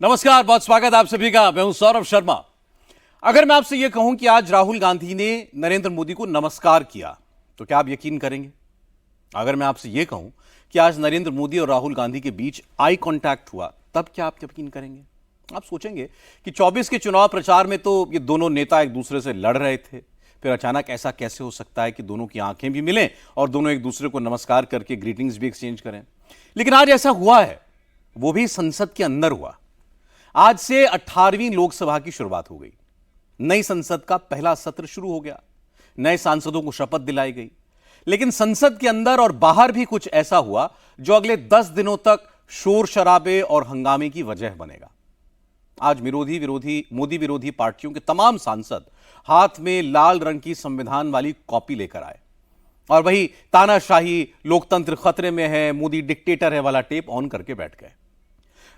नमस्कार, बहुत स्वागत आप सभी का। मैं हूं सौरभ शर्मा। अगर मैं आपसे यह कहूं कि आज राहुल गांधी ने नरेंद्र मोदी को नमस्कार किया तो क्या आप यकीन करेंगे? अगर मैं आपसे यह कहूं कि आज नरेंद्र मोदी और राहुल गांधी के बीच आई कांटेक्ट हुआ तब क्या आप यकीन करेंगे? आप सोचेंगे कि 24 के चुनाव प्रचार में तो ये दोनों नेता एक दूसरे से लड़ रहे थे, फिर अचानक ऐसा कैसे हो सकता है कि दोनों की आंखें भी मिलें और दोनों एक दूसरे को नमस्कार करके ग्रीटिंग्स भी एक्सचेंज करें। लेकिन आज ऐसा हुआ है, वो भी संसद के अंदर हुआ। आज से 18वीं लोकसभा की शुरुआत हो गई। नई संसद का पहला सत्र शुरू हो गया। नए सांसदों को शपथ दिलाई गई। लेकिन संसद के अंदर और बाहर भी कुछ ऐसा हुआ जो अगले 10 दिनों तक शोर शराबे और हंगामे की वजह बनेगा। आज मोदी विरोधी पार्टियों के तमाम सांसद हाथ में लाल रंग की संविधान वाली कॉपी लेकर आए और वही तानाशाही, लोकतंत्र खतरे में है, मोदी डिक्टेटर है वाला टेप ऑन करके बैठ गए।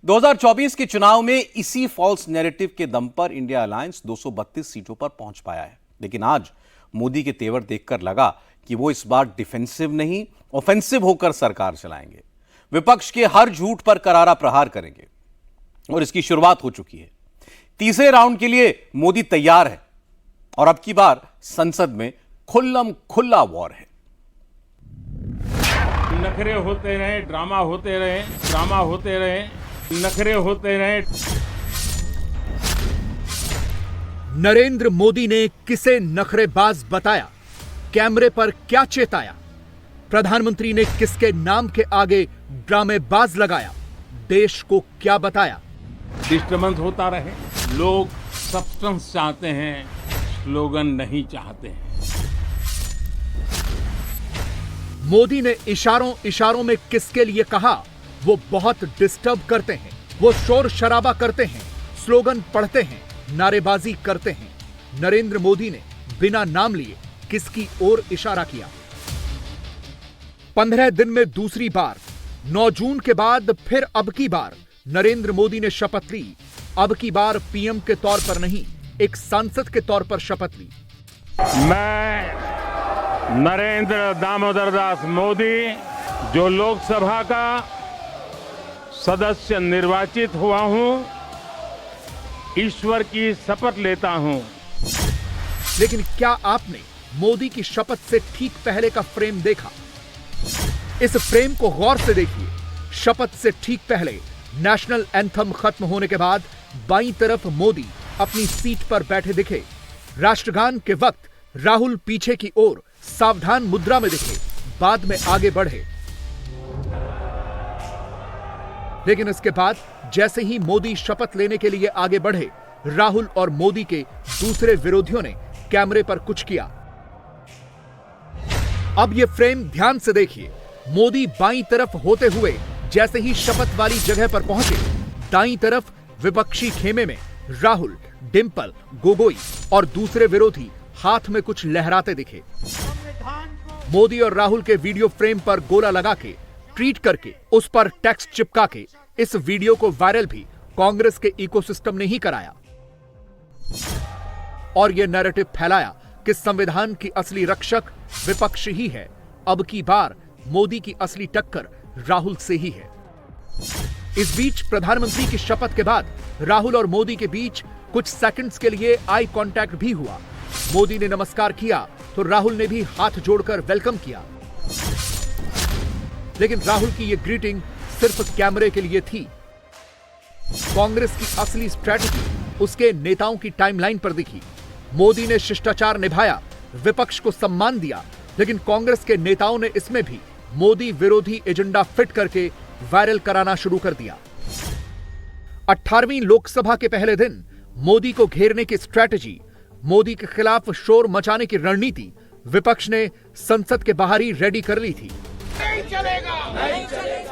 2024 के चुनाव में इसी फॉल्स नैरेटिव के दम पर इंडिया अलायंस 232 सीटों पर पहुंच पाया है। लेकिन आज मोदी के तेवर देखकर लगा कि वो इस बार डिफेंसिव नहीं, ऑफेंसिव होकर सरकार चलाएंगे। विपक्ष के हर झूठ पर करारा प्रहार करेंगे और इसकी शुरुआत हो चुकी है। तीसरे राउंड के लिए मोदी तैयार है और अब की बार संसद में खुल्लम खुल्ला वॉर है। नखरे होते रहे, ड्रामा होते रहे, नखरे होते रहे। नरेंद्र मोदी ने किसे नखरेबाज बताया? कैमरे पर क्या चेताया? प्रधानमंत्री ने किसके नाम के आगे ड्रामेबाज लगाया? देश को क्या बताया? डिस्टर्बेंस होता रहे। लोग सब्सटेंस चाहते हैं, स्लोगन नहीं चाहते हैं। मोदी ने इशारों में किसके लिए कहा? वो बहुत डिस्टर्ब करते हैं, वो शोर शराबा करते हैं, स्लोगन पढ़ते हैं, नारेबाजी करते हैं। नरेंद्र मोदी ने बिना नाम लिए किसकी ओर इशारा किया? 15 दिन में दूसरी बार, 9 जून के बाद फिर अब की बार नरेंद्र मोदी ने शपथ ली। अब की बार पीएम के तौर पर नहीं, एक सांसद के तौर पर शपथ ली। मैं नरेंद्र दामोदर दास मोदी, जो लोकसभा का सदस्य निर्वाचित हुआ हूं, ईश्वर की शपथ लेता हूं। लेकिन क्या आपने मोदी की शपथ से ठीक पहले का फ्रेम देखा? इस फ्रेम को गौर से देखिए। शपथ से ठीक पहले नेशनल एंथम खत्म होने के बाद बाईं तरफ मोदी अपनी सीट पर बैठे दिखे। राष्ट्रगान के वक्त राहुल पीछे की ओर सावधान मुद्रा में दिखे, बाद में आगे बढ़े। लेकिन इसके बाद जैसे ही मोदी शपथ लेने के लिए आगे बढ़े, राहुल और मोदी के दूसरे विरोधियों ने कैमरे पर कुछ किया। अब यह फ्रेम ध्यान से देखिए। मोदी बाईं तरफ होते हुए जैसे ही शपथ वाली जगह पर पहुंचे, दाईं तरफ विपक्षी खेमे में राहुल, डिंपल, गोगोई और दूसरे विरोधी हाथ में कुछ लहराते दिखे। मोदी और राहुल के वीडियो फ्रेम पर गोला लगा के, ट्वीट करके, उस पर टेक्स्ट चिपका के इस वीडियो को वायरल भी कांग्रेस के इकोसिस्टम ने ही कराया और यह नैरेटिव फैलाया कि संविधान की असली रक्षक विपक्ष ही है। अब की बार मोदी की असली टक्कर राहुल से ही है। इस बीच प्रधानमंत्री की शपथ के बाद राहुल और मोदी के बीच कुछ सेकंड्स के लिए आई कांटेक्ट भी हुआ। मोदी ने नमस्कार किया तो राहुल ने भी हाथ जोड़कर वेलकम किया। लेकिन राहुल की यह ग्रीटिंग सिर्फ कैमरे के लिए थी। कांग्रेस की असली स्ट्रैटेजी उसके नेताओं की टाइमलाइन पर दिखी। मोदी ने शिष्टाचार निभाया, विपक्ष को सम्मान दिया, लेकिन कांग्रेस के नेताओं ने इसमें भी मोदी विरोधी एजेंडा फिट करके वायरल कराना शुरू कर दिया। 18वीं लोकसभा के पहले दिन मोदी को घेरने की स्ट्रैटेजी, मोदी के खिलाफ शोर मचाने की रणनीति विपक्ष ने संसद के बाहर ही रेडी कर ली थी।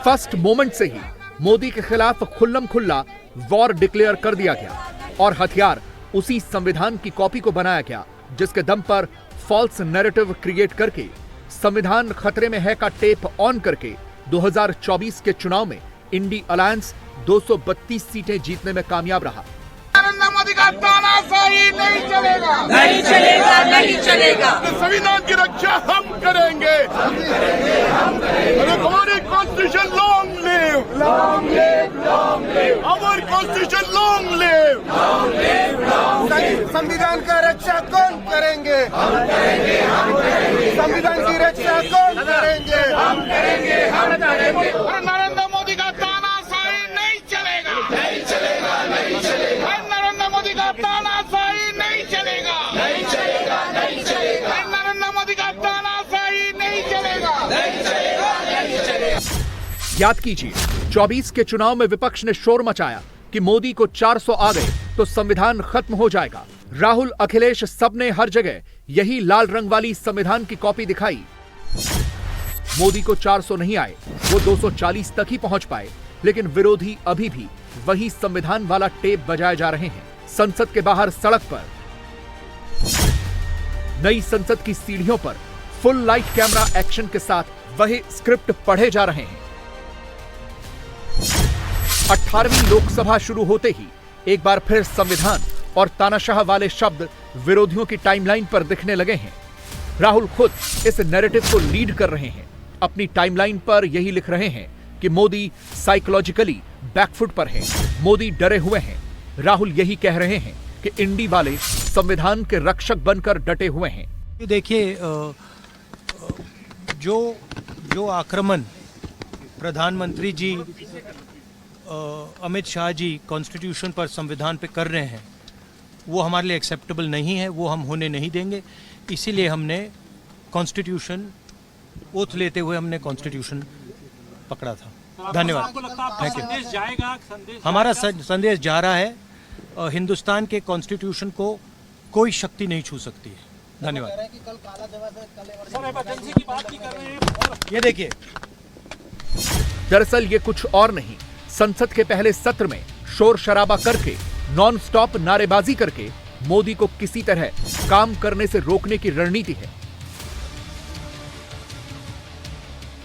फर्स्ट मोमेंट से ही मोदी के खिलाफ खुल्लम खुल्ला वॉर डिक्लेयर कर दिया गया और हथियार उसी संविधान की कॉपी को बनाया गया जिसके दम पर फॉल्स नैरेटिव क्रिएट करके संविधान खतरे में है का टेप ऑन करके 2024 के चुनाव में इंडी अलायंस 232 सीटें जीतने में कामयाब रहा। नरेंद्र मोदी का तानाशाही नहीं चलेगा, नहीं चलेगा, नहीं चलेगा। संविधान की रक्षा हम करेंगे, हमारी constitution long live, our constitution संविधान का रक्षा कौन करेंगे? हम करेंगे, हम करेंगे। संविधान की रक्षा कौन करेंगे? हम करेंगे, हम करेंगे। नरेंद्र मोदी का तानाशाही नहीं चलेगा, नहीं चलेगा, नहीं चलेगा। नरेंद्र मोदी का तानाशाही नहीं चलेगा, नहीं चलेगा, नहीं चलेगा। नरेंद्र मोदी का तानाशाही नहीं चलेगा, नहीं चलेगा, नहीं चलेगा। याद कीजिए, 24 के चुनाव में विपक्ष ने शोर मचाया कि मोदी को 400 आ गए तो संविधान खत्म हो जाएगा। राहुल, अखिलेश सबने हर जगह यही लाल रंग वाली संविधान की कॉपी दिखाई। मोदी को 400 नहीं आए, वो 240 तक ही पहुंच पाए, लेकिन विरोधी अभी भी वही संविधान वाला टेप बजाए जा रहे हैं। संसद के बाहर सड़क पर, नई संसद की सीढ़ियों पर फुल लाइट कैमरा एक्शन के साथ वही स्क्रिप्ट पढ़े जा रहे हैं। 18वीं लोकसभा शुरू होते ही एक बार फिर संविधान और तानाशाह वाले शब्द विरोधियों की टाइमलाइन पर दिखने लगे हैं। राहुल खुद इस नैरेटिव को लीड कर रहे हैं। अपनी टाइमलाइन पर यही लिख रहे हैं कि मोदी साइकोलॉजिकली बैकफुट पर हैं, मोदी डरे हुए हैं। राहुल यही कह रहे हैं कि इंडी वाले संविधान के रक्षक बनकर डटे हुए हैं। देखिए, जो आक्रमण प्रधानमंत्री जी, अमित शाह जी कॉन्स्टिट्यूशन पर, संविधान पे कर रहे हैं, वो हमारे लिए एक्सेप्टेबल नहीं है, वो हम होने नहीं देंगे। इसीलिए हमने कॉन्स्टिट्यूशन, ओथ लेते हुए हमने कॉन्स्टिट्यूशन पकड़ा था। धन्यवाद, थैंक यू। हमारा संदेश जा रहा है, हिंदुस्तान के कॉन्स्टिट्यूशन को कोई शक्ति नहीं छू सकती है। धन्यवाद। ये देखिए, दरअसल ये कुछ और नहीं, संसद के पहले सत्र में शोर शराबा करके, नॉन स्टॉप नारेबाजी करके मोदी को किसी तरह काम करने से रोकने की रणनीति है।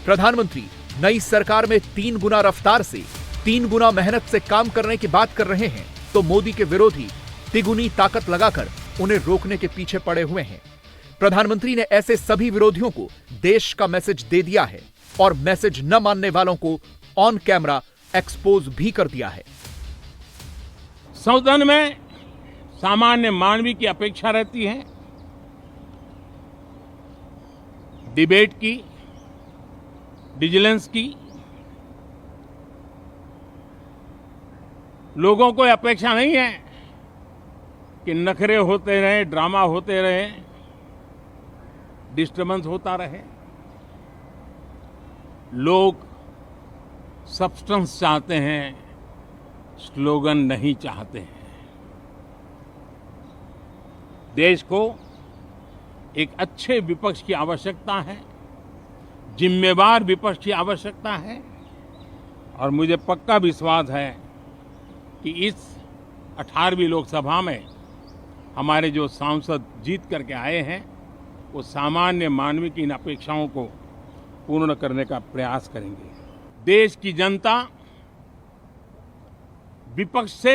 प्रधानमंत्री नई सरकार में 3 गुना रफ्तार से, 3 गुना मेहनत से काम करने की बात कर रहे हैं, तो मोदी के विरोधी तिगुनी ताकत लगाकर उन्हें रोकने के पीछे पड़े हुए हैं। प्रधानमंत्री ने ऐसे सभी विरोधियों को देश का मैसेज दे दिया है और मैसेज न मानने वालों को ऑन कैमरा एक्सपोज भी कर दिया है। सदन में सामान्य मानवी की अपेक्षा रहती है डिबेट की, विजिलेंस की। लोगों को अपेक्षा नहीं है कि नखरे होते रहे, ड्रामा होते रहे, डिस्टर्बेंस होता रहे। लोग सब्सटेंस चाहते हैं, स्लोगन नहीं चाहते हैं। देश को एक अच्छे विपक्ष की आवश्यकता है, जिम्मेवार विपक्ष की आवश्यकता है, और मुझे पक्का विश्वास है कि इस 18वीं लोकसभा में हमारे जो सांसद जीत करके आए हैं, वो सामान्य मानवी की इन अपेक्षाओं को पूर्ण करने का प्रयास करेंगे। देश की जनता विपक्ष से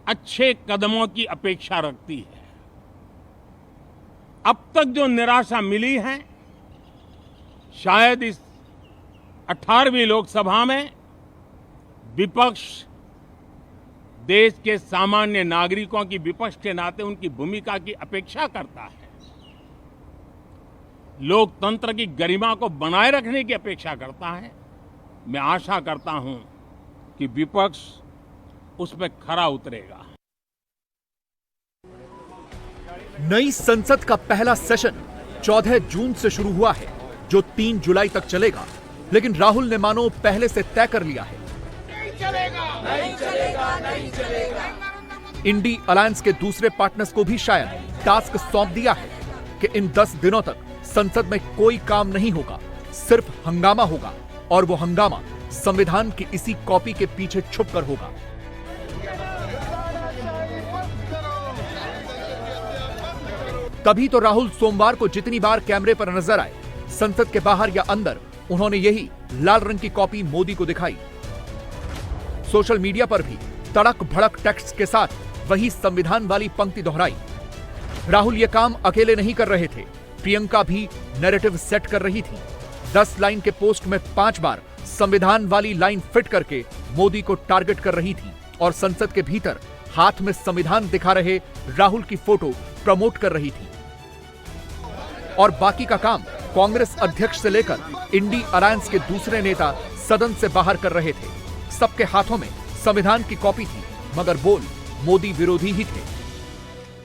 अच्छे कदमों की अपेक्षा रखती है। अब तक जो निराशा मिली है, शायद इस 18वीं लोकसभा में विपक्ष देश के सामान्य नागरिकों की विपक्ष के नाते उनकी भूमिका की अपेक्षा करता है, लोकतंत्र की गरिमा को बनाए रखने की अपेक्षा करता है। मैं आशा करता हूं कि विपक्ष उसमें खरा उतरेगा। नई संसद का पहला सेशन 14 जून से शुरू हुआ है, जो 3 जुलाई तक चलेगा। लेकिन राहुल ने मानो पहले से तय कर लिया है, नहीं चलेगा, नहीं चलेगा, नहीं चलेगा। इंडी अलायंस के दूसरे पार्टनर्स को भी शायद टास्क सौंप दिया है कि इन 10 दिनों तक संसद में कोई काम नहीं होगा, सिर्फ हंगामा होगा, और वो हंगामा संविधान की इसी कॉपी के पीछे छुपकर होगा। तभी तो राहुल सोमवार को जितनी बार कैमरे पर नजर आए, संसद के बाहर या अंदर, उन्होंने यही लाल रंग की कॉपी मोदी को दिखाई। सोशल मीडिया पर भी तड़क भड़क टेक्स्ट के साथ वही संविधान वाली पंक्ति दोहराई। राहुल ये काम अकेले नहीं कर रहे थे, प्रियंका भी नैरेटिव सेट कर रही थी। 10 लाइन के पोस्ट में 5 बार संविधान वाली लाइन फिट करके मोदी को टारगेट कर रही थी, और संसद के भीतर हाथ में संविधान दिखा रहे राहुल की फोटो प्रमोट कर रही थी और बाकी का काम कांग्रेस अध्यक्ष से लेकर इंडी अलायंस के दूसरे नेता सदन से बाहर कर रहे थे। सबके हाथों में संविधान की कॉपी थी, मगर बोल मोदी विरोधी ही थे।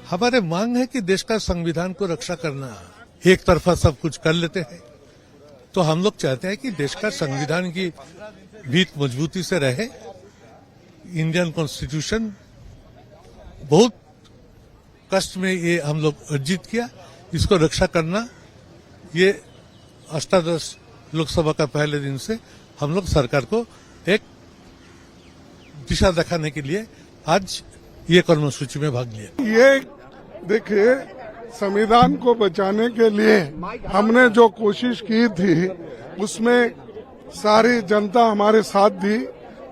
हमारे मांग है कि देश का संविधान को रक्षा करना। एक तरफा सब कुछ कर लेते हैं, तो हम लोग चाहते हैं कि देश का संविधान की भीत मजबूती से रहे। इंडियन कॉन्स्टिट्यूशन बहुत कष्ट में ये हम लोग अर्जित किया, इसको रक्षा करना ये अष्टादश लोकसभा का पहले दिन से हम लोग सरकार को एक दिशा दिखाने के लिए आज ये कर्मसूची में भाग लिया। ये देखिए, संविधान को बचाने के लिए हमने जो कोशिश की थी उसमें सारी जनता हमारे साथ दी,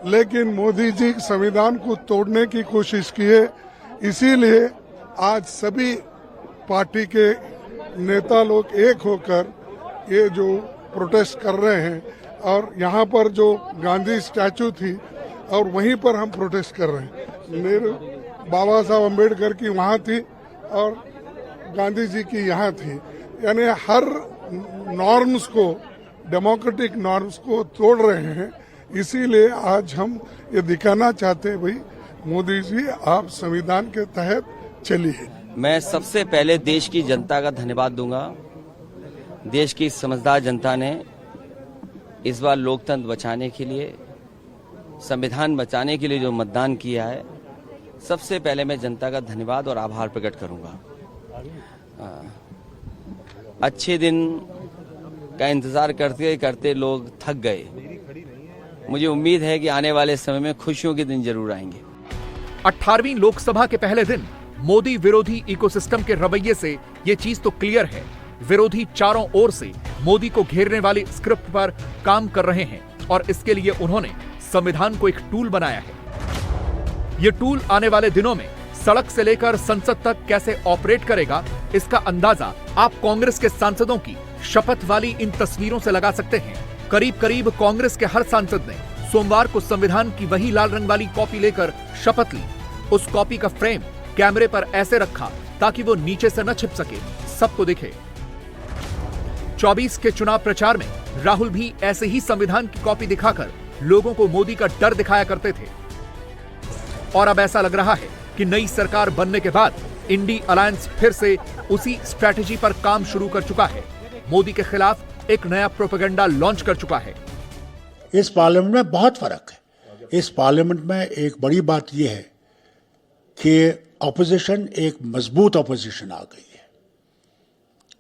लेकिन मोदी जी संविधान को तोड़ने की कोशिश किए। इसीलिए आज सभी पार्टी के नेता लोग एक होकर ये जो प्रोटेस्ट कर रहे हैं, और यहाँ पर जो गांधी स्टैचू थी और वहीं पर हम प्रोटेस्ट कर रहे हैं। मेरे बाबा साहब अम्बेडकर की वहाँ थी और गांधी जी की यहाँ थी, यानी हर नॉर्म्स को, डेमोक्रेटिक नॉर्म्स को तोड़ रहे हैं। इसीलिए आज हम ये दिखाना चाहते हैं, भाई मोदी जी आप संविधान के तहत चलिए। मैं सबसे पहले देश की जनता का धन्यवाद दूंगा। देश की समझदार जनता ने इस बार लोकतंत्र बचाने के लिए, संविधान बचाने के लिए जो मतदान किया है, सबसे पहले मैं जनता का धन्यवाद और आभार प्रकट करूंगा। अच्छे दिन का इंतजार करते करते लोग थक गए। मुझे उम्मीद है कि आने वाले समय में खुशियों के दिन जरूर आएंगे। 18वीं लोकसभा के पहले दिन मोदी विरोधी इकोसिस्टम के रवैये से ये चीज तो क्लियर है, विरोधी चारों ओर से मोदी को घेरने वाली स्क्रिप्ट पर काम कर रहे हैं और इसके लिए उन्होंने संविधान को एक टूल बनाया है। ये टूल आने वाले दिनों में सड़क से लेकर संसद तक कैसे ऑपरेट करेगा, इसका अंदाजा आप कांग्रेस के सांसदों की शपथ वाली इन तस्वीरों से लगा सकते हैं। करीब करीब कांग्रेस के हर सांसद ने सोमवार को संविधान की वही लाल रंग वाली कॉपी लेकर शपथ ली। उस कॉपी का फ्रेम कैमरे पर ऐसे रखा ताकि वो नीचे से न छिप सके, सबको दिखे। 24 के चुनाव प्रचार में राहुल भी ऐसे ही संविधान की कॉपी दिखाकर लोगों को मोदी का डर दिखाया करते थे। और अब ऐसा लग रहा है कि नई सरकार बनने के बाद इंडी अलायंस फिर से उसी स्ट्रैटेजी पर काम शुरू कर चुका है। मोदी के खिलाफ एक नया प्रोपेगेंडा लॉन्च कर चुका है। इस पार्लियामेंट में बहुत फर्क है। इस पार्लियामेंट में एक बड़ी बात यह है कि ऑपोजिशन, एक मजबूत ऑपोजिशन आ गई है।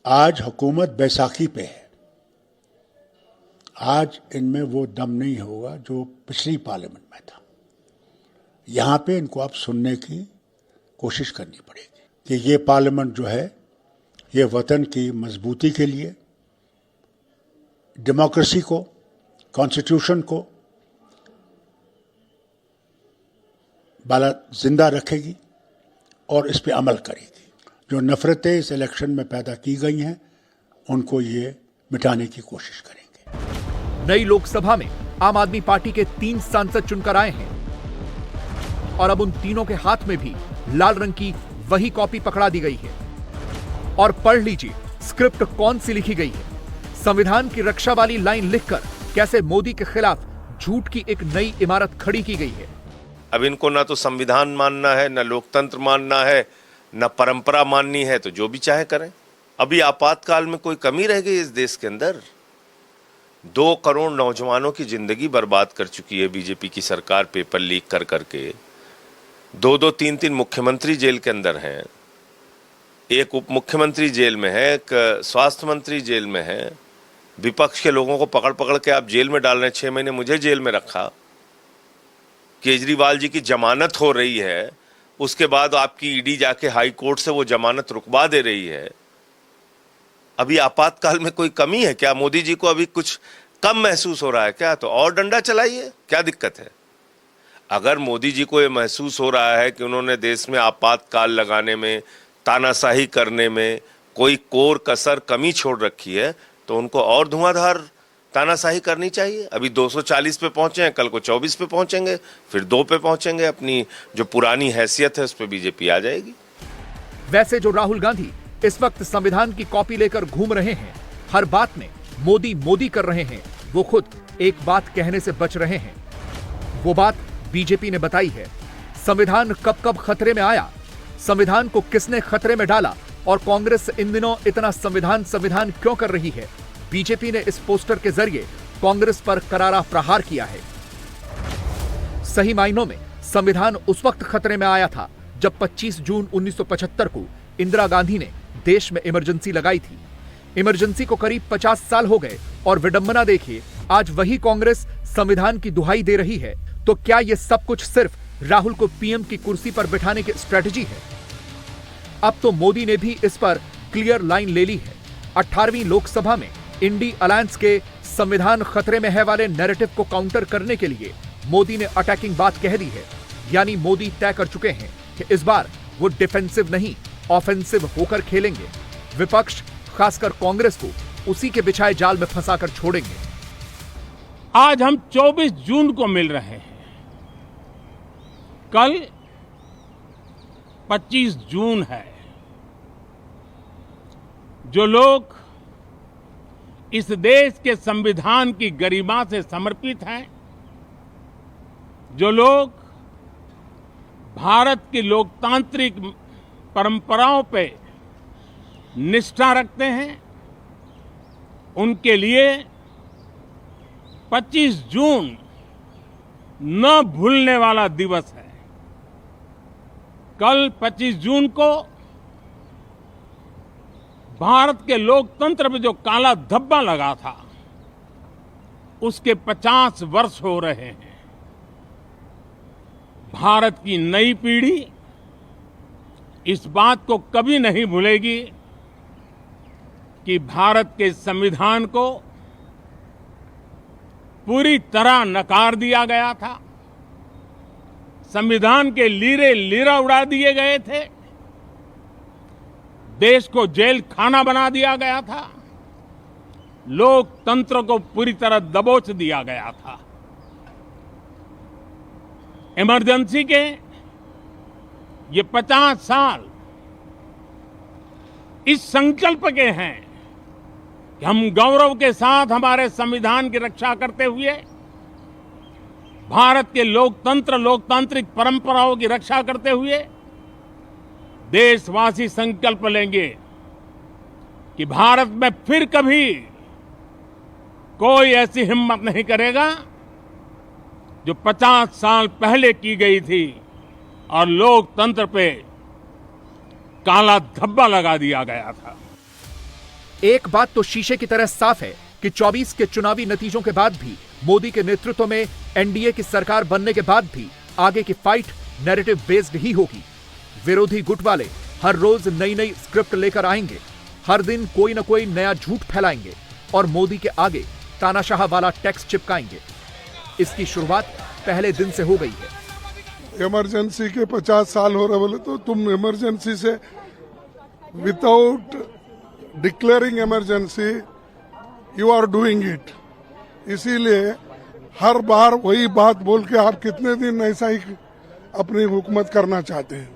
आज हुकूमत बैसाखी पे है। आज इनमें वो दम नहीं होगा जो पिछली पार्लियामेंट में था। यहां पे इनको अब सुनने की कोशिश करनी पड़ेगी कि ये पार्लियामेंट जो है, ये वतन की मजबूती के लिए, डेमोक्रेसी को, कॉन्स्टिट्यूशन को बाला जिंदा रखेगी और इस पे अमल करेगी। जो नफरतें इस इलेक्शन में पैदा की गई हैं, उनको ये मिटाने की कोशिश करेंगे। नई लोकसभा में आम आदमी पार्टी के 3 सांसद चुनकर आए हैं और अब उन तीनों के हाथ में भी लाल रंग की वही कॉपी पकड़ा दी गई है। और पढ़ लीजिए स्क्रिप्ट कौन सी लिखी गई है। संविधान की रक्षा वाली लाइन लिखकर कैसे मोदी के खिलाफ झूठ की एक नई इमारत खड़ी की गई है। अब इनको ना तो संविधान मानना है, ना लोकतंत्र मानना है, ना परंपरा माननी है, तो जो भी चाहे करें। अभी आपातकाल में कोई कमी रह गई इस देश के अंदर? 2 करोड़ नौजवानों की जिंदगी बर्बाद कर चुकी है बीजेपी की सरकार पेपर लीक कर करके। 2-2, 3-3 मुख्यमंत्री जेल के अंदर हैं, एक उप मुख्यमंत्री जेल में है, एक स्वास्थ्य मंत्री जेल में है। विपक्ष के लोगों को पकड़ पकड़ के आप जेल में डाल रहे हैं। 6 महीने मुझे जेल में रखा। केजरीवाल जी की जमानत हो रही है, उसके बाद आपकी ईडी जाके हाई कोर्ट से वो जमानत रुकवा दे रही है। अभी आपातकाल में कोई कमी है क्या? मोदी जी को अभी कुछ कम महसूस हो रहा है क्या? तो और डंडा चलाइए, क्या दिक्कत है? अगर मोदी जी को ये महसूस हो रहा है कि उन्होंने देश में आपातकाल लगाने में, तानाशाही करने में कोई कोर कसर कमी छोड़ रखी है, तो उनको और धुआंधार तानाशाही करनी चाहिए। अभी 240 पे पहुंचे हैं, कल को 24 पे पहुंचेंगे, फिर 2 पे पहुंचेंगे। अपनी जो पुरानी हैसियत है उस पर बीजेपी आ जाएगी। वैसे जो राहुल गांधी इस वक्त संविधान की कॉपी लेकर घूम रहे हैं, हर बात में मोदी मोदी कर रहे हैं, वो खुद एक बात कहने से बच रहे हैं। वो बात बीजेपी ने बताई है। संविधान कब कब खतरे में आया, संविधान को किसने खतरे में डाला और कांग्रेस इन दिनों इतना संविधान संविधान क्यों कर रही है। बीजेपी ने इस पोस्टर के जरिए कांग्रेस पर करारा प्रहार किया है। सही मायनों में संविधान उस वक्त खतरे में आया था जब 25 जून 1975 को इंदिरा गांधी ने देश में इमरजेंसी लगाई थी। इमरजेंसी को करीब 50 साल हो गए और विडंबना देखिए, आज वही कांग्रेस संविधान की दुहाई दे रही है। तो क्या यह सब कुछ सिर्फ राहुल को पीएम की कुर्सी पर बिठाने की स्ट्रेटजी है? अब तो मोदी ने भी इस पर क्लियर लाइन ले ली है। 18वीं लोकसभा में इंडी अलायंस के संविधान खतरे में है वाले नैरेटिव को काउंटर करने के लिए मोदी ने अटैकिंग बात कह दी है। यानी मोदी तय कर चुके हैं कि इस बार वो डिफेंसिव नहीं ऑफेंसिव होकर खेलेंगे। विपक्ष खासकर कांग्रेस को उसी के बिछाए जाल में फंसाकर छोड़ेंगे। आज हम 24 जून को मिल रहे हैं, कल 25 जून है। जो लोग इस देश के संविधान की गरिमा से समर्पित हैं, जो लोग भारत की लोकतांत्रिक परंपराओं पे निष्ठा रखते हैं, उनके लिए 25 जून न भूलने वाला दिवस है। कल 25 जून को भारत के लोकतंत्र में जो काला धब्बा लगा था, उसके 50 वर्ष हो रहे हैं। भारत की नई पीढ़ी इस बात को कभी नहीं भूलेगी कि भारत के संविधान को पूरी तरह नकार दिया गया था, संविधान के लीरे लीरा उड़ा दिए गए थे, देश को जेल खाना बना दिया गया था, लोकतंत्र को पूरी तरह दबोच दिया गया था। इमरजेंसी के ये 50 साल इस संकल्प के हैं कि हम गौरव के साथ हमारे संविधान की रक्षा करते हुए भारत के लोकतंत्र लोकतांत्रिक परंपराओं की रक्षा करते हुए देशवासी संकल्प लेंगे कि भारत में फिर कभी कोई ऐसी हिम्मत नहीं करेगा जो 50 साल पहले की गई थी और लोकतंत्र पे काला धब्बा लगा दिया गया था। एक बात तो शीशे की तरह साफ है कि 24 के चुनावी नतीजों के बाद भी, मोदी के नेतृत्व में एनडीए की सरकार बनने के बाद भी आगे की फाइट नैरेटिव बेस्ड ही होगी। विरोधी गुट वाले हर रोज नई नई स्क्रिप्ट लेकर आएंगे, हर दिन कोई न कोई नया झूठ फैलाएंगे और मोदी के आगे तानाशाह वाला टैक्स चिपकाएंगे। इसकी शुरुआत पहले दिन से हो गई है। इमरजेंसी के 50 साल हो रहे, बोले तो तुम इमरजेंसी से without declaring emergency you are doing it. इसीलिए हर बार वही बात बोल के आप कितने दिन ऐसा ही अपनी हुकूमत करना चाहते हैं।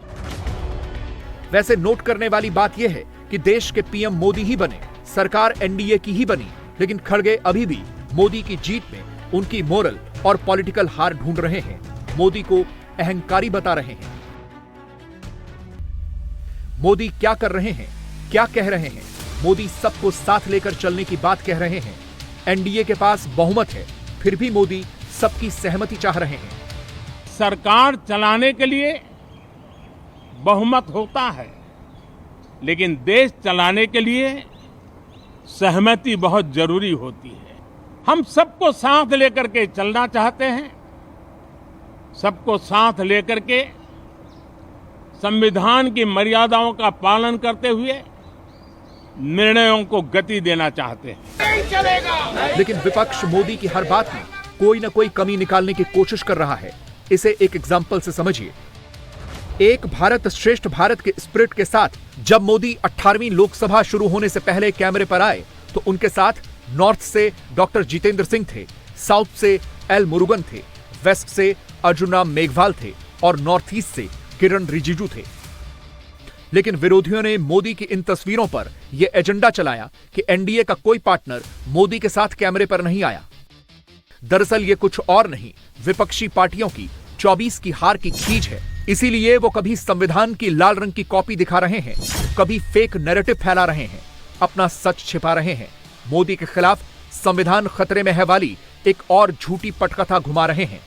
वैसे नोट करने वाली बात यह है कि देश के पीएम मोदी ही बने, सरकार एनडीए की ही बनी, लेकिन खड़गे अभी भी मोदी की जीत में उनकी मोरल और पॉलिटिकल हार ढूंढ रहे हैं, मोदी को अहंकारी बता रहे हैं। मोदी क्या कर रहे हैं, क्या कह रहे हैं? मोदी सबको साथ लेकर चलने की बात कह रहे हैं। एनडीए के पास बहुमत है, फिर भी मोदी सबकी सहमति चाह रहे हैं। सरकार चलाने के लिए बहुमत होता है, लेकिन देश चलाने के लिए सहमति बहुत जरूरी होती है। हम सबको साथ लेकर के चलना चाहते हैं, सबको साथ लेकर के संविधान की मर्यादाओं का पालन करते हुए निर्णयों को गति देना चाहते हैं। लेकिन विपक्ष मोदी की हर बात में कोई न कोई कमी निकालने की कोशिश कर रहा है। इसे एक एग्जाम्पल से समझिए। एक भारत श्रेष्ठ भारत के स्पिरिट के साथ जब मोदी 18वीं लोकसभा शुरू होने से पहले कैमरे पर आए तो उनके साथ नॉर्थ से डॉक्टर जितेंद्र सिंह थे, साउथ से एल मुरुगन थे, वेस्ट से अर्जुन राम मेघवाल थे और नॉर्थ ईस्ट से किरण रिजिजू थे। लेकिन विरोधियों ने मोदी की इन तस्वीरों पर यह एजेंडा चलाया कि एनडीए का कोई पार्टनर मोदी के साथ कैमरे पर नहीं आया। दरअसल ये कुछ और नहीं, विपक्षी पार्टियों की 24 की हार की खींच है। इसीलिए वो कभी संविधान की लाल रंग की कॉपी दिखा रहे हैं, कभी फेक नैरेटिव फैला रहे हैं, अपना सच छिपा रहे हैं, मोदी के खिलाफ संविधान खतरे में है वाली एक और झूठी पटकथा घुमा रहे हैं।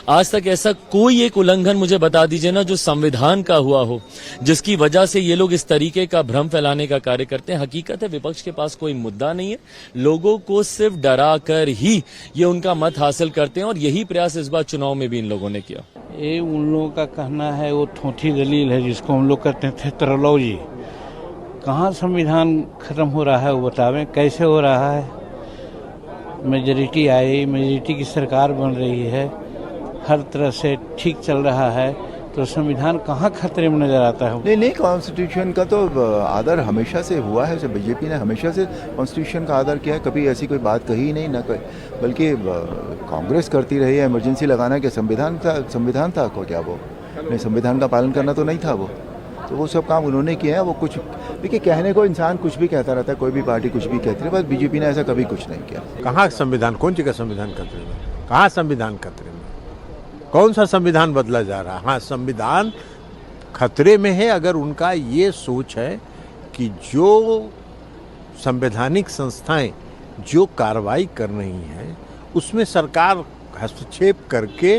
आज तक ऐसा कोई एक उल्लंघन मुझे बता दीजिए ना जो संविधान का हुआ हो, जिसकी वजह से ये लोग इस तरीके का भ्रम फैलाने का कार्य करते हैं। हकीकत है विपक्ष के पास कोई मुद्दा नहीं है, लोगों को सिर्फ डरा कर ही ये उनका मत हासिल करते हैं और यही प्रयास इस बार चुनाव में भी इन लोगों ने किया। ये उन लोगों का कहना है, वो ठोठी दलील है जिसको हम लोग कहते थे तरलौजी। कहाँ संविधान खत्म हो रहा है वो बतावें, कैसे हो रहा है। मेजोरिटी आई, मेजोरिटी की सरकार बन रही है, हर तरह से ठीक चल रहा है, तो संविधान कहाँ खतरे में नजर आता है। नहीं, कॉन्स्टिट्यूशन का तो आदर हमेशा से हुआ है। बीजेपी ने हमेशा से कॉन्स्टिट्यूशन का आदर किया है, कभी ऐसी कोई बात कही ही नहीं, ना कोई, बल्कि कांग्रेस करती रही है। इमरजेंसी लगाना कि संविधान था को क्या वो नहीं, संविधान का पालन करना तो नहीं था वो, तो वो सब काम उन्होंने किया है। वो कुछ देखिए, कहने को इंसान कुछ भी कहता रहता है, कोई भी पार्टी कुछ भी कहती है, बस बीजेपी ने ऐसा कभी कुछ नहीं किया। कहाँ संविधान, कौन सी का संविधान खतरे में, कहाँ संविधान खतरे में, कौन सा संविधान बदला जा रहा है। हाँ, संविधान खतरे में है अगर उनका ये सोच है कि जो संवैधानिक संस्थाएं जो कार्रवाई कर रही हैं उसमें सरकार हस्तक्षेप करके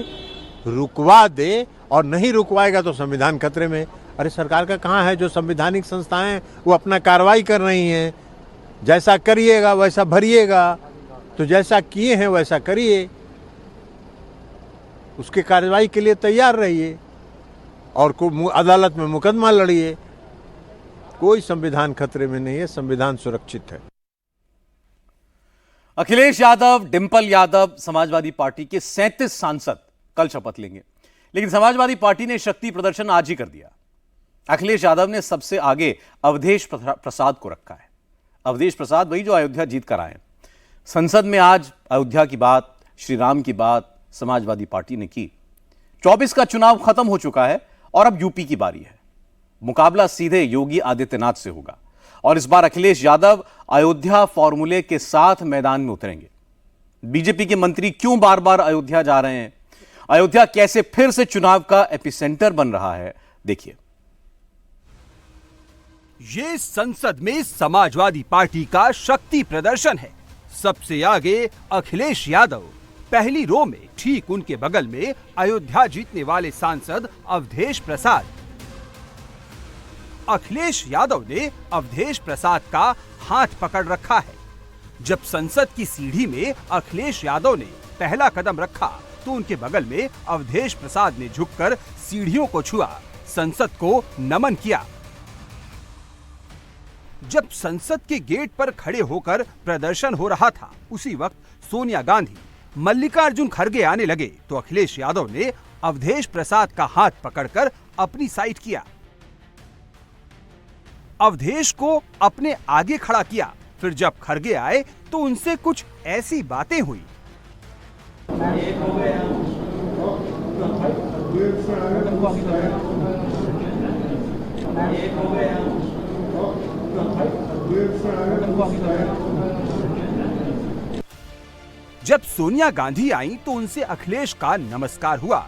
रुकवा दे, और नहीं रुकवाएगा तो संविधान खतरे में। अरे सरकार का कहाँ है, जो संवैधानिक संस्थाएं वो अपना कार्रवाई कर रही हैं, जैसा करिएगा वैसा भरिएगा, तो जैसा किए हैं वैसा करिए, उसके कार्रवाई के लिए तैयार रहिए और अदालत में मुकदमा लड़िए। कोई संविधान खतरे में नहीं है, संविधान सुरक्षित है। अखिलेश यादव, डिंपल यादव, समाजवादी पार्टी के 37 सांसद कल शपथ लेंगे, लेकिन समाजवादी पार्टी ने शक्ति प्रदर्शन आज ही कर दिया। अखिलेश यादव ने सबसे आगे अवधेश प्रसाद को रखा है। अवधेश प्रसाद वही जो अयोध्या जीत कर आए। संसद में आज अयोध्या की बात, श्री राम की बात समाजवादी पार्टी ने की। 24 का चुनाव खत्म हो चुका है और अब यूपी की बारी है। मुकाबला सीधे योगी आदित्यनाथ से होगा और इस बार अखिलेश यादव अयोध्या फॉर्मूले के साथ मैदान में उतरेंगे। बीजेपी के मंत्री क्यों बार बार अयोध्या जा रहे हैं, अयोध्या कैसे फिर से चुनाव का एपिसेंटर बन रहा है, देखिए। ये संसद में समाजवादी पार्टी का शक्ति प्रदर्शन है। सबसे आगे अखिलेश यादव, पहली रो में ठीक उनके बगल में अयोध्या जीतने वाले सांसद अवधेश प्रसाद। अखिलेश यादव ने अवधेश प्रसाद का हाथ पकड़ रखा है। जब संसद की सीढ़ी में अखिलेश यादव ने पहला कदम रखा तो उनके बगल में अवधेश प्रसाद ने झुककर सीढ़ियों को छुआ, संसद को नमन किया। जब संसद के गेट पर खड़े होकर प्रदर्शन हो रहा था, उसी वक्त सोनिया गांधी, मल्लिकार्जुन खड़गे आने लगे तो अखिलेश यादव ने अवधेश प्रसाद का हाथ पकड़कर अपनी साइड किया, अवधेश को अपने आगे खड़ा किया। फिर जब खड़गे आए तो उनसे कुछ ऐसी बातें हुई। जब सोनिया गांधी आई तो उनसे अखिलेश का नमस्कार हुआ।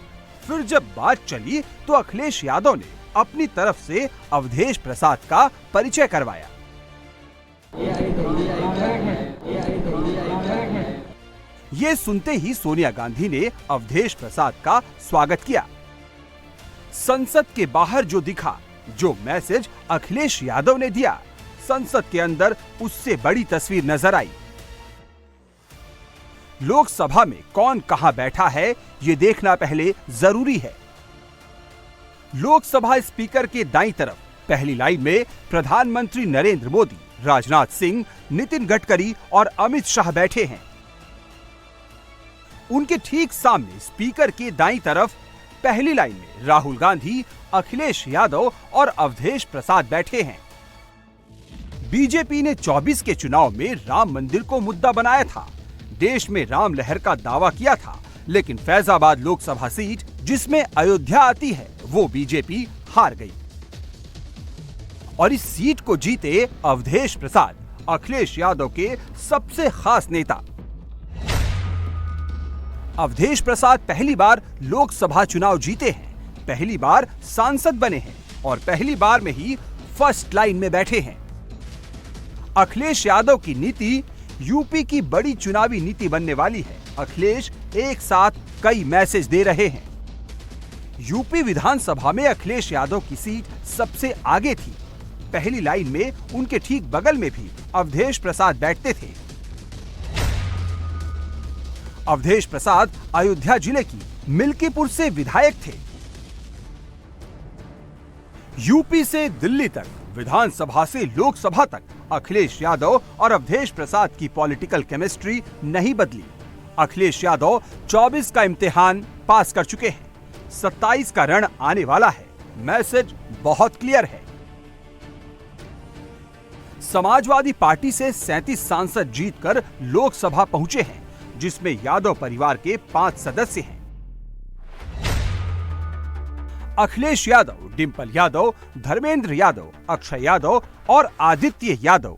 फिर जब बात चली तो अखिलेश यादव ने अपनी तरफ से अवधेश प्रसाद का परिचय करवाया। ये सुनते ही सोनिया गांधी ने अवधेश प्रसाद का स्वागत किया। संसद के बाहर जो दिखा, जो मैसेज अखिलेश यादव ने दिया, संसद के अंदर उससे बड़ी तस्वीर नजर आई। लोकसभा में कौन कहां बैठा है ये देखना पहले जरूरी है। लोकसभा स्पीकर के दाईं तरफ पहली लाइन में प्रधानमंत्री नरेंद्र मोदी, राजनाथ सिंह, नितिन गडकरी और अमित शाह बैठे हैं। उनके ठीक सामने स्पीकर के दाईं तरफ पहली लाइन में राहुल गांधी, अखिलेश यादव और अवधेश प्रसाद बैठे हैं। बीजेपी ने 24 के चुनाव में राम मंदिर को मुद्दा बनाया था, देश में राम लहर का दावा किया था, लेकिन फैजाबाद लोकसभा सीट जिसमें अयोध्या आती है वो बीजेपी हार गई और इस सीट को जीते अवधेश प्रसाद, अखिलेश यादव के सबसे खास नेता। अवधेश प्रसाद पहली बार लोकसभा चुनाव जीते हैं, पहली बार सांसद बने हैं और पहली बार में ही फर्स्ट लाइन में बैठे हैं। अखिलेश यादव की नीति यूपी की बड़ी चुनावी नीति बनने वाली है। अखिलेश एक साथ कई मैसेज दे रहे हैं। यूपी विधानसभा में अखिलेश यादव की सीट सबसे आगे थी। पहली लाइन में उनके ठीक बगल में भी अवधेश प्रसाद बैठते थे। अवधेश प्रसाद अयोध्या जिले की मिल्कीपुर से विधायक थे। यूपी से दिल्ली तक, विधानसभा से लोकसभा तक अखिलेश यादव और अवधेश प्रसाद की पॉलिटिकल केमिस्ट्री नहीं बदली। अखिलेश यादव 24 का इम्तिहान पास कर चुके हैं, 27 का रण आने वाला है। मैसेज बहुत क्लियर है। समाजवादी पार्टी से 37 सांसद जीतकर लोकसभा पहुंचे हैं, जिसमें यादव परिवार के 5 सदस्य हैं। अखिलेश यादव, डिंपल यादव, धर्मेंद्र यादव, अक्षय यादव और आदित्य यादव।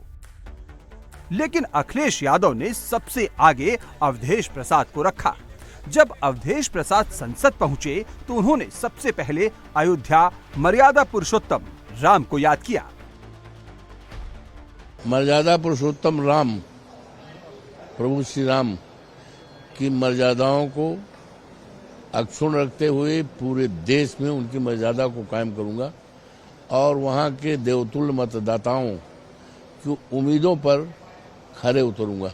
लेकिन अखिलेश यादव ने सबसे आगे अवधेश प्रसाद को रखा। जब अवधेश प्रसाद संसद पहुंचे तो उन्होंने सबसे पहले अयोध्या मर्यादा पुरुषोत्तम राम को याद किया। मर्यादा पुरुषोत्तम राम, प्रभु श्री राम की मर्यादाओं को अक्षुण्ण रखते हुए पूरे देश में उनकी मर्यादा को कायम करूंगा और वहां के देवतुल्य मतदाताओं की उम्मीदों पर खरे उतरूंगा।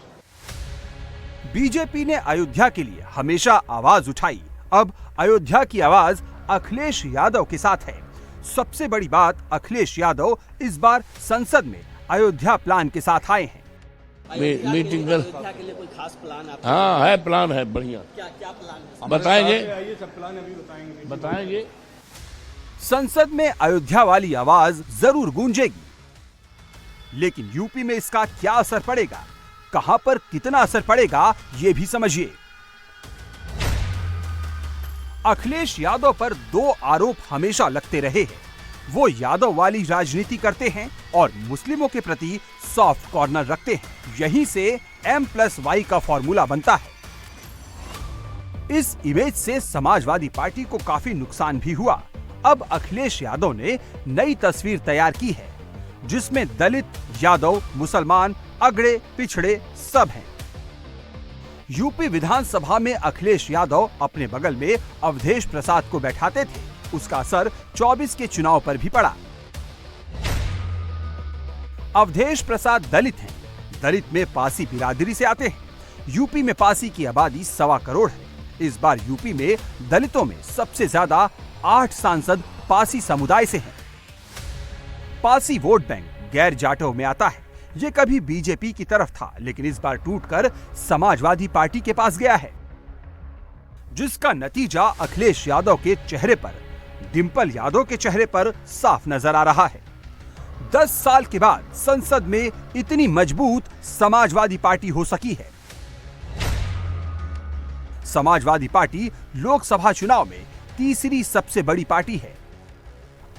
बीजेपी ने अयोध्या के लिए हमेशा आवाज उठाई। अब अयोध्या की आवाज अखिलेश यादव के साथ है। सबसे बड़ी बात, अखिलेश यादव इस बार संसद में अयोध्या प्लान के साथ आए हैं। मीटिंग कर के लिए कोई खास प्लान है? हाँ है, प्लान है बढ़िया। क्या प्लान है? बताएंगे। संसद में अयोध्या वाली आवाज जरूर गूंजेगी, लेकिन यूपी में इसका क्या असर पड़ेगा, कहां पर कितना असर पड़ेगा, ये भी समझिए। अखिलेश यादव पर 2 आरोप हमेशा लगते रहे हैं। वो यादव वाली राजनीति करते हैं और मुस्लिमों के प्रति सॉफ्ट कॉर्नर रखते हैं। यहीं से M+Y का फॉर्मूला बनता है। इस इमेज से समाजवादी पार्टी को काफी नुकसान भी हुआ। अब अखिलेश यादव ने नई तस्वीर तैयार की है, जिसमें दलित, यादव, मुसलमान, अगड़े, पिछड़े सब हैं। यूपी विधानसभा में अखिलेश यादव अपने बगल में अवधेश प्रसाद को बैठाते थे। उसका असर 24 के चुनाव पर भी पड़ा। अवधेश प्रसाद दलित हैं। दलित में पासी बिरादरी से आते हैं। यूपी में पासी की आबादी 1.25 करोड़ है। इस बार यूपी में दलितों में सबसे ज्यादा 8 सांसद पासी समुदाय से हैं। पासी वोट बैंक गैर जाटों में आता है। ये कभी बीजेपी की तरफ था, लेकिन इस बार टूटकर समाजवादी पार्टी के पास गया है, जिसका नतीजा अखिलेश यादव के चेहरे पर, डिंपल यादव के चेहरे पर साफ नजर आ रहा है। 10 साल के बाद संसद में इतनी मजबूत समाजवादी पार्टी हो सकी है। समाजवादी पार्टी लोकसभा चुनाव में तीसरी सबसे बड़ी पार्टी है।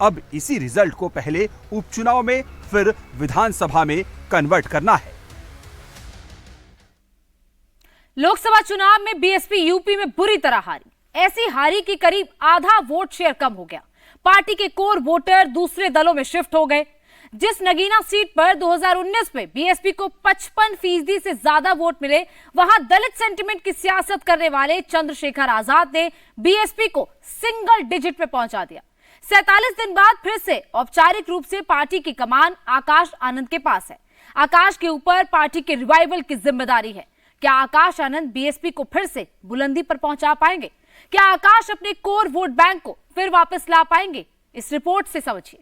अब इसी रिजल्ट को पहले उपचुनाव में, फिर विधानसभा में कन्वर्ट करना है। लोकसभा चुनाव में बीएसपी यूपी में बुरी तरह हारी। ऐसी हारी कि करीब आधा वोट शेयर कम हो गया। पार्टी के कोर वोटर दूसरे दलों में शिफ्ट हो गए। जिस नगीना सीट पर 2019 में बीएसपी को 55% से ज्यादा वोट मिले, वहां दलित सेंटिमेंट की सियासत करने वाले चंद्रशेखर आजाद ने बीएसपी को सिंगल डिजिट पे पहुंचा दिया। 47 दिन बाद फिर से औपचारिक रूप से पार्टी की कमान आकाश आनंद के पास है। आकाश के ऊपर पार्टी के रिवाइवल की जिम्मेदारी है। क्या आकाश आनंद बीएसपी को फिर से बुलंदी पर पहुंचा पाएंगे? क्या आकाश अपने कोर वोट बैंक को फिर वापस ला पाएंगे? इस रिपोर्ट से समझिए।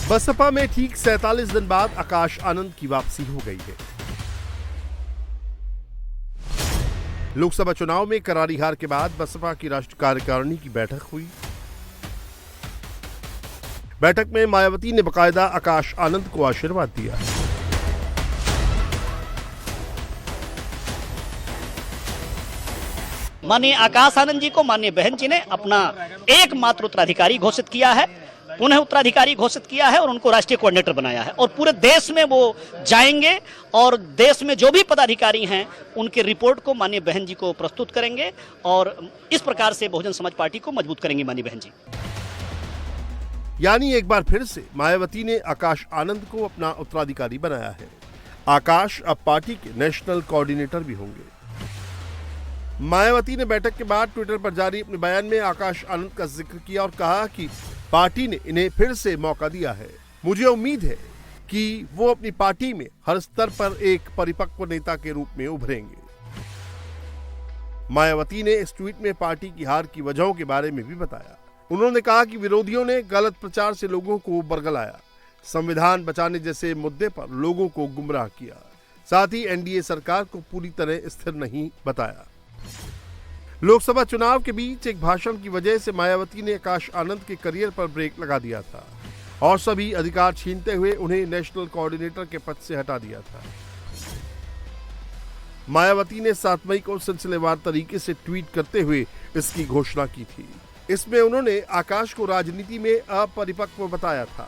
बसपा में ठीक 47 दिन बाद आकाश आनंद की वापसी हो गई है। लोकसभा चुनाव में करारी हार के बाद बसपा की राष्ट्रीय कार्यकारिणी की बैठक हुई। बैठक में मायावती ने बकायदा आकाश आनंद को आशीर्वाद दिया। माननीय आकाश आनंद जी को माननीय बहन जी ने अपना एकमात्र उत्तराधिकारी घोषित किया है, पुनः उत्तराधिकारी घोषित किया है और उनको राष्ट्रीय कोऑर्डिनेटर बनाया है और पूरे देश में वो जाएंगे और देश में जो भी पदाधिकारी हैं उनके रिपोर्ट को माननीय बहन जी को प्रस्तुत करेंगे और इस प्रकार से बहुजन समाज पार्टी को मजबूत करेंगी माननीय बहन जी। यानी एक बार फिर से मायावती ने आकाश आनंद को अपना उत्तराधिकारी बनाया है। आकाश अब पार्टी के नेशनल कोऑर्डिनेटर भी होंगे। मायावती ने बैठक के बाद ट्विटर पर जारी अपने बयान में आकाश आनंद का जिक्र किया और कहा कि पार्टी ने इन्हें फिर से मौका दिया है। मुझे उम्मीद है कि वो अपनी पार्टी में हर स्तर पर एक परिपक्व नेता के रूप में उभरेंगे। मायावती ने इस ट्वीट में पार्टी की हार की वजहों के बारे में भी बताया। उन्होंने कहा कि विरोधियों ने गलत प्रचार से लोगों को बरगलाया, संविधान बचाने जैसे मुद्दे पर लोगों को गुमराह किया, साथ ही एनडीए सरकार को पूरी तरह स्थिर नहीं बताया। लोकसभा चुनाव के बीच एक भाषण की वजह से मायावती ने आकाश आनंद के करियर पर ब्रेक लगा दिया था और सभी अधिकार छीनते हुए उन्हें नेशनल कोऑर्डिनेटर के पद से हटा दिया था। मायावती ने 7 मई को सिलसिलेवार तरीके से ट्वीट करते हुए इसकी घोषणा की थी। इसमें उन्होंने आकाश को राजनीति में अपरिपक्व बताया था,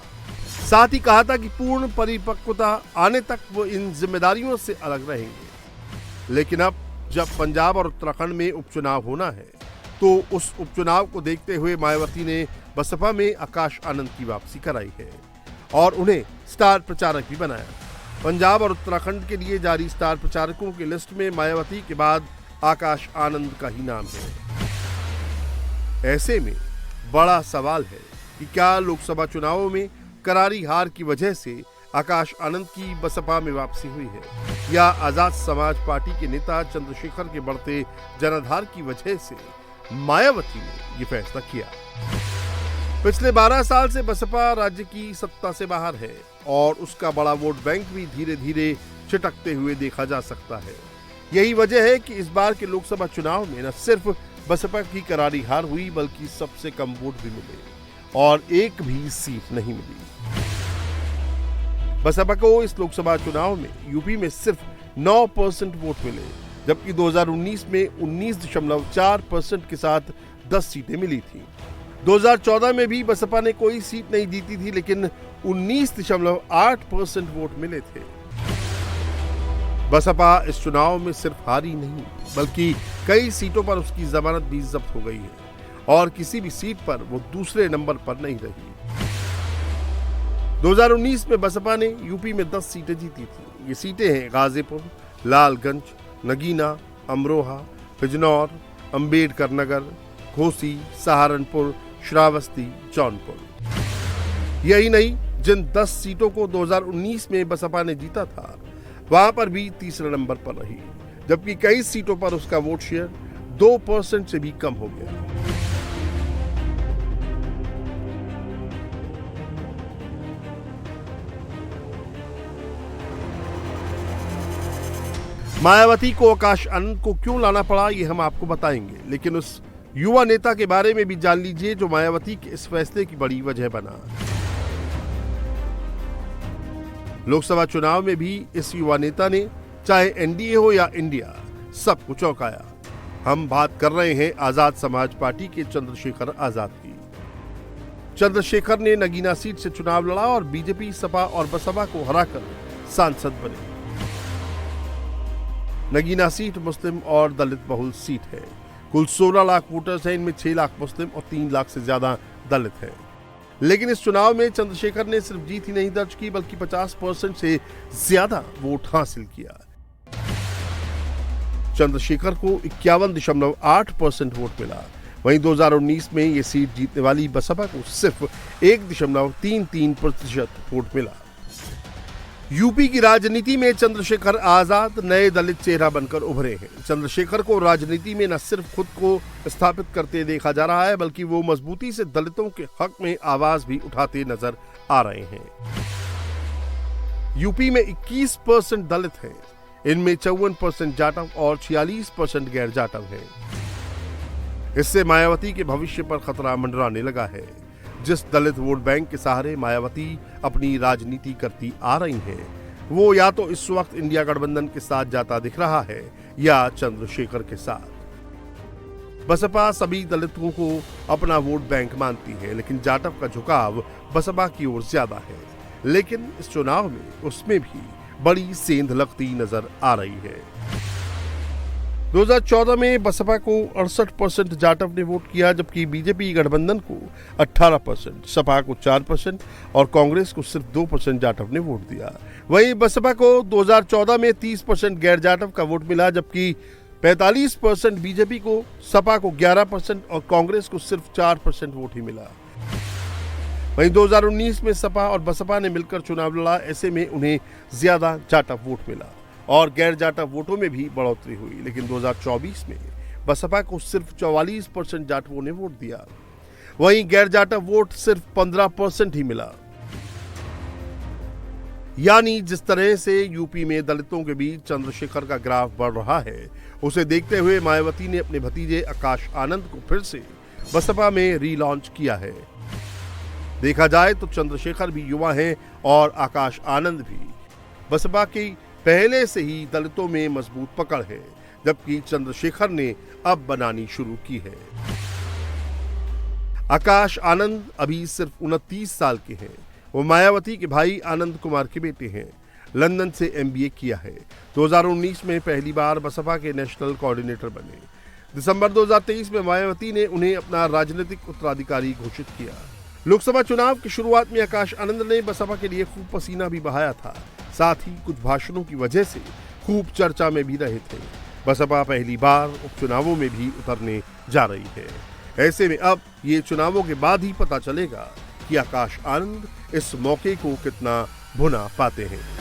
साथ ही कहा था कि पूर्ण परिपक्वता आने तक वो इन जिम्मेदारियों से अलग रहेंगे। लेकिन अब जब पंजाब और उत्तराखंड में उपचुनाव होना है तो उस उपचुनाव को देखते हुए मायावती ने बसपा में आकाश आनंद की वापसी कराई है और उन्हें स्टार प्रचारक भी बनाया। पंजाब और उत्तराखंड के लिए जारी स्टार प्रचारकों की लिस्ट में मायावती के बाद आकाश आनंद का ही नाम है। ऐसे में बड़ा सवाल है कि क्या लोकसभा चुनावों में करारी हार की वजह से आकाश आनंद की बसपा में वापसी हुई है या आजाद समाज पार्टी के नेता चंद्रशेखर के बढ़ते जनाधार की वजह से मायावती ने ये फैसला किया। पिछले 12 साल से बसपा राज्य की सत्ता से बाहर है और उसका बड़ा वोट बैंक भी धीरे धीरे छिटकते हुए देखा जा सकता है। यही वजह है कि इस बार के लोकसभा चुनाव में न सिर्फ बसपा की करारी हार हुई बल्कि सबसे कम वोट भी मिले और एक भी सीट नहीं मिली। बसपा को इस लोकसभा चुनाव में यूपी में सिर्फ 9% वोट मिले, जबकि 2019 में 19.4% के साथ 10 सीटें मिली थी। 2014 में भी बसपा ने कोई सीट नहीं जीती थी, लेकिन 19.8% वोट मिले थे। बसपा इस चुनाव में सिर्फ हारी नहीं बल्कि कई सीटों पर उसकी जमानत भी जब्त हो गई है और किसी भी सीट पर वो दूसरे नंबर पर नहीं रही। 2019 में बसपा ने यूपी में 10 सीटें जीती थी। ये सीटें हैं गाजीपुर, लालगंज, नगीना, अमरोहा, बिजनौर, अंबेडकर नगर, घोसी, सहारनपुर, श्रावस्ती, जौनपुर। यही नहीं, जिन 10 सीटों को 2019 में बसपा ने जीता था वहां पर भी तीसरे नंबर पर रही, जबकि कई सीटों पर उसका वोट शेयर 2% से भी कम हो गया। मायावती को आकाश आनंद को क्यों लाना पड़ा ये हम आपको बताएंगे, लेकिन उस युवा नेता के बारे में भी जान लीजिए जो मायावती के इस फैसले की बड़ी वजह बना। लोकसभा चुनाव में भी इस युवा नेता ने चाहे एनडीए हो या इंडिया सबको चौंकाया। हम बात कर रहे हैं आजाद समाज पार्टी के चंद्रशेखर आजाद की। चंद्रशेखर ने नगीना सीट से चुनाव लड़ा और बीजेपी, सपा और बसपा को हराकर सांसद बने। नगीना सीट मुस्लिम और दलित बहुल सीट है। कुल 16 लाख वोटर्स हैं, इनमें 6 लाख मुस्लिम और 3 लाख से ज्यादा दलित हैं। लेकिन इस चुनाव में चंद्रशेखर ने सिर्फ जीत ही नहीं दर्ज की बल्कि 50% से ज्यादा वोट हासिल किया। चंद्रशेखर को 51.8% वोट मिला। वहीं 2019 में ये सीट जीतने वाली बसपा को सिर्फ 1.33% वोट मिला। यूपी की राजनीति में चंद्रशेखर आजाद नए दलित चेहरा बनकर उभरे हैं। चंद्रशेखर को राजनीति में न सिर्फ खुद को स्थापित करते देखा जा रहा है बल्कि वो मजबूती से दलितों के हक में आवाज भी उठाते नजर आ रहे हैं। यूपी में 21% दलित हैं। इनमें 54% जाटव और 46% गैर जाटव हैं। इससे मायावती के भविष्य पर खतरा मंडराने लगा है। जिस दलित वोट बैंक के सहारे मायावती अपनी राजनीति करती आ रही हैं, वो या तो इस वक्त इंडिया गठबंधन के साथ जाता दिख रहा है या चंद्रशेखर के साथ। बसपा सभी दलितों को अपना वोट बैंक मानती है, लेकिन जाटव का झुकाव बसपा की ओर ज्यादा है। लेकिन इस चुनाव में उसमें भी बड़ी सेंध लगती नजर आ रही है। 2014 में बसपा को 68% जाटव ने वोट किया, जबकि बीजेपी गठबंधन को 18%, सपा को 4% और कांग्रेस को सिर्फ 2% जाटव ने वोट दिया। वहीं बसपा को 2014 में 30% गैर जाटव का वोट मिला, जबकि 45% बीजेपी को, सपा को 11% और कांग्रेस को सिर्फ 4% वोट ही मिला। वहीं 2019 में सपा और बसपा ने मिलकर चुनाव लड़ा, ऐसे में उन्हें ज्यादा जाटव वोट मिला और गैर जाटव वोटों में भी बढ़ोतरी हुई। लेकिन 2024 में बसपा को सिर्फ 44% जाटवों ने वोट दिया, वहीं गैर जाटव वोट सिर्फ 15% ही मिला। यानी जिस तरह से यूपी में दलितों के बीच चंद्रशेखर का ग्राफ बढ़ रहा है, उसे देखते हुए मायावती ने अपने भतीजे आकाश आनंद को फिर से बसपा में रीलॉन्च किया है। देखा जाए तो चंद्रशेखर भी युवा हैं और आकाश आनंद भी। बसपा की पहले से ही दलितों में मजबूत पकड़ है, जबकि चंद्रशेखर ने अब बनानी शुरू की है। आकाश आनंद अभी सिर्फ 29 साल के हैं। वो मायावती के भाई आनंद कुमार के बेटे हैं। लंदन से MBA किया है। 2019 में पहली बार बसपा के नेशनल कोऑर्डिनेटर बने। दिसंबर 2023 में मायावती ने उन्हें अपना राजनीतिक उत्तराधिकारी घोषित किया। लोकसभा चुनाव की शुरुआत में आकाश आनंद ने बसपा के लिए खूब पसीना भी बहाया था, साथ ही कुछ भाषणों की वजह से खूब चर्चा में भी रहे थे। बसपा पहली बार उपचुनावों में भी उतरने जा रही है। ऐसे में अब ये चुनावों के बाद ही पता चलेगा कि आकाश आनंद इस मौके को कितना भुना पाते हैं।